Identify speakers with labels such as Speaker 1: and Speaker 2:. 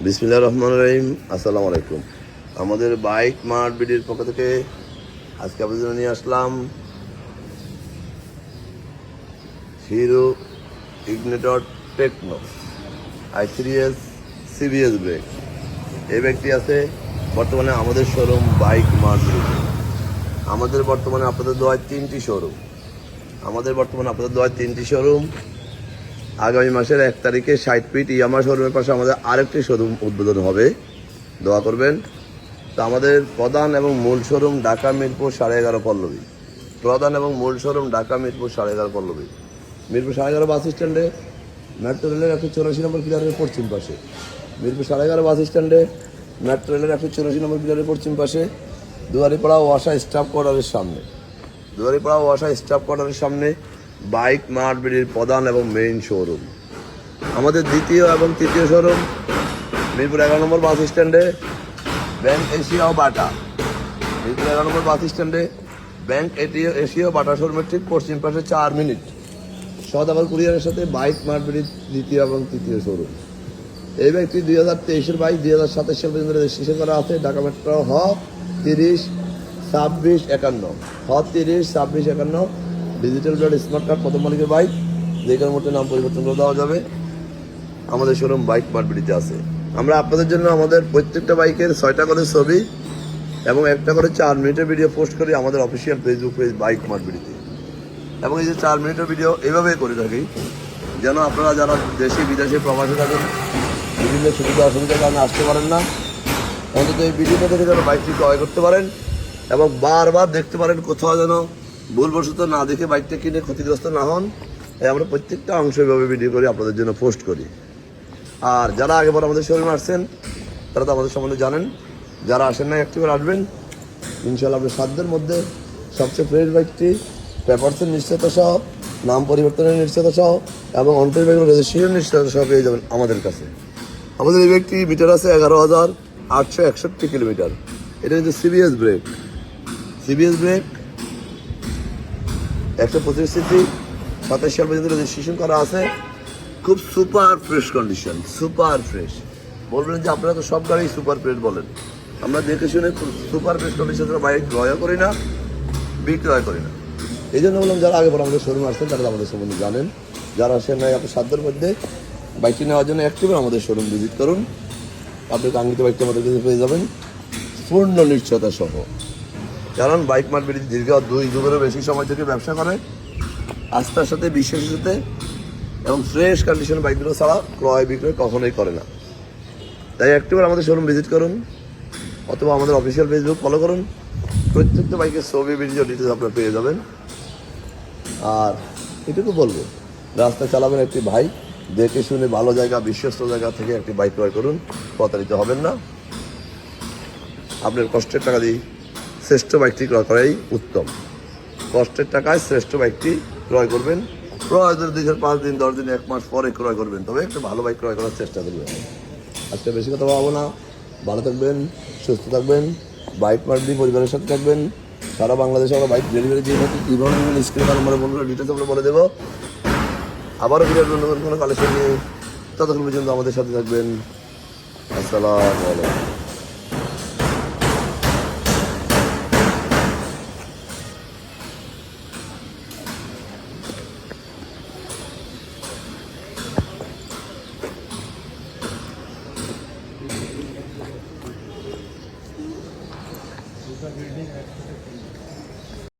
Speaker 1: বিসমিল্লাহির রহমানির রহিম। আসসালামু আলাইকুম। আমাদের বাইক মার্ট বিডির পক্ষ থেকে আজকে আপনাদের জন্য নিয়ে আসলাম Hero Ignitor Techno i3s CBS brake. এই ব্রেকটি আছে বর্তমানে আমাদের শোরুম বাইক মার্ট বিডিতে। আমাদের বর্তমানে আপনাদের দোয়ায় তিনটি শোরুম। আগামী মাসের 1 তারিখে 60 ফিট ইয়ামা শোরুমের পাশে আমাদের আরেকটি শোরুম উদ্বোধন হবে, দোয়া করবেন। তো আমাদের প্রধান এবং মূল শোরুম ঢাকা মিরপুর 11.5 পল্লবী। মিরপুর 11.5 বাস স্ট্যান্ডে মেট্রো রেলের 184 নম্বর পিলারের পশ্চিম পাশে। মিরপুর 11.5 বাস স্ট্যান্ডে মেট্রো রেলের 184 নম্বর পিলারের পশ্চিম পাশে দুয়ারিপাড়া ওয়াসা স্টাফ কোয়ার্টারের সামনে বাইক মার্ট বিডির প্রধান এবং মেইন শোরুম। আমাদের দ্বিতীয় এবং তৃতীয় শোরুম মিরপুর 11 নম্বর বাস স্ট্যান্ডে ব্যাংক এশিয়া ও বাটা শোরুমের ঠিক পশ্চিম পাশে 4 মিনিট সদাগর কুরিয়ারের সাথে বাইক মার্ট বিডির দ্বিতীয় এবং তৃতীয় শোরুম। এই ব্যাগটি 2023-এর বাইক 2027 সাল পর্যন্ত রেজিস্ট্রেশন করা আছে। Dhaka metro 30-26-51 digital plate smart card প্রথম মালিকের বাইক, যেখানে মধ্যে নাম পরিবর্তন করে দেওয়া যাবে। আমাদের শোরুম বাইক মার্ট বিডিতে আছে। আমরা আপনাদের জন্য আমাদের প্রত্যেকটা বাইকের 6টা করে ছবি এবং একটা করে 4 মিনিটের ভিডিও পোস্ট করি আমাদের official Facebook page Bike Mart বিডিতে। এবং এই যে 4 মিনিটের ভিডিও এভাবেই করে থাকি যেন আপনারা যারা দেশে বিদেশে প্রবাসে থাকেন, বিভিন্ন সুবিধা অসুবিধার কারণে আসতে পারেন না, অন্তত এই ভিডিওটা থেকে যেন বাইকটি ক্রয় করতে পারেন এবং বারবার দেখতে পারেন, কোথাও যেন ভুলবশত না দেখে বাইকটা কিনে ক্ষতিগ্রস্ত না হন। তাই আমরা প্রত্যেকটা অংশ এভাবে ভিডিও করে আপনাদের জন্য পোস্ট করি। আর যারা আগেবার আমাদের শোরুমে আসছেন তারা তো আমাদের সম্বন্ধে জানেন, যারা আসেন না একটিবার আসবেন ইনশাআল্লাহ। আপনার সাধ্যের মধ্যে সবচেয়ে ফ্রেশ বাইকটি পেপারসের নিশ্চয়তা সহ, নাম পরিবর্তনের নিশ্চয়তা সহ এবং অনটের বাইকের রেজিস্ট্রেশন নিশ্চয়তা সহ পেয়ে যাবেন আমাদের কাছে। আমাদের এই বাইকটি মিটার আছে 11,861 কিলোমিটার। এটা কিন্তু সিবিএস ব্রেক 125 সিসি 27 সাল পর্যন্ত রেজিস্ট্রেশন করা আছে। খুব super fresh condition, super fresh. বলবেন যে আপনারা তো সব গাড়ি সুপার ফ্রেশ বলেন, আমরা দেখে শুনে সুপার ফ্রেশ কন্ডিশনের বাইক ক্রয় করি না, বিক্রয় করি না। এই জন্য বললাম যারা আগে পর আমাদের শোরুম আসছেন তারা আমাদের সম্বন্ধে জানেন, যারা আসেন নাই আপনার সাধ্যের মধ্যে বাইকটি নেওয়ার জন্য একটিবার আমাদের শোরুম ভিজিট করুন। আপনি কাঙ্ক্ষিত বাইকটি আমাদের কাছে পেয়ে যাবেন পূর্ণ নিশ্চয়তা সহ। কারণ বাইক মার্ট বিডি দীর্ঘ 2 যুগেরও বেশি সময় থেকে ব্যবসা করে, আস্থার সাথে, বিশ্বাসের সাথে এবং ফ্রেশ কন্ডিশন বাইকগুলো ছাড়া ক্রয় বিক্রয় কখনোই করে না। তাই একটিবার আমাদের শোরুম ভিজিট করুন অথবা আমাদের অফিসিয়াল ফেসবুক ফলো করুন। প্রত্যেকটা বাইকের ছবি, ভিডিও, ডিটেলস আপনারা পেয়ে যাবেন। আর এটুকু বলবো, রাস্তায় চালাবেন একটি বাইক দেখে শুনে ভালো জায়গা, বিশ্বস্ত জায়গা থেকে একটি বাইক ক্রয় করুন, প্রতারিত হবেন না। আপনার কষ্টের টাকা দিয়ে শ্রেষ্ঠ বাইকটি ক্রয় করাই উত্তম। কষ্টের টাকায় শ্রেষ্ঠ বাইকটি ক্রয় করবেন। প্রয়োজন 2 দিন, 5 দিন, 10 দিন, 1 মাস পরে ক্রয় করবেন, তবে একটা ভালো বাইক ক্রয় করার চেষ্টা করবেন। আজকে বেশি কথা বলবো না। ভালো থাকবেন, সুস্থ থাকবেন, বাইক মার্ট বিডি পরিবারের সাথে থাকবেন। সারা বাংলাদেশে আমরা বাইক ডেলিভারি দিয়ে থাকি। কীভাবে স্ক্রিনে নম্বরে বন্ধুরা ডিটেলস আমরা বলে দেবো। আবারও ফিরে নতুন কোনো কালেকশন নিয়ে, ততক্ষণ পর্যন্ত আমাদের সাথে থাকবেন। আসসালামু আলাইকুম।
Speaker 2: बिल्डिंग है।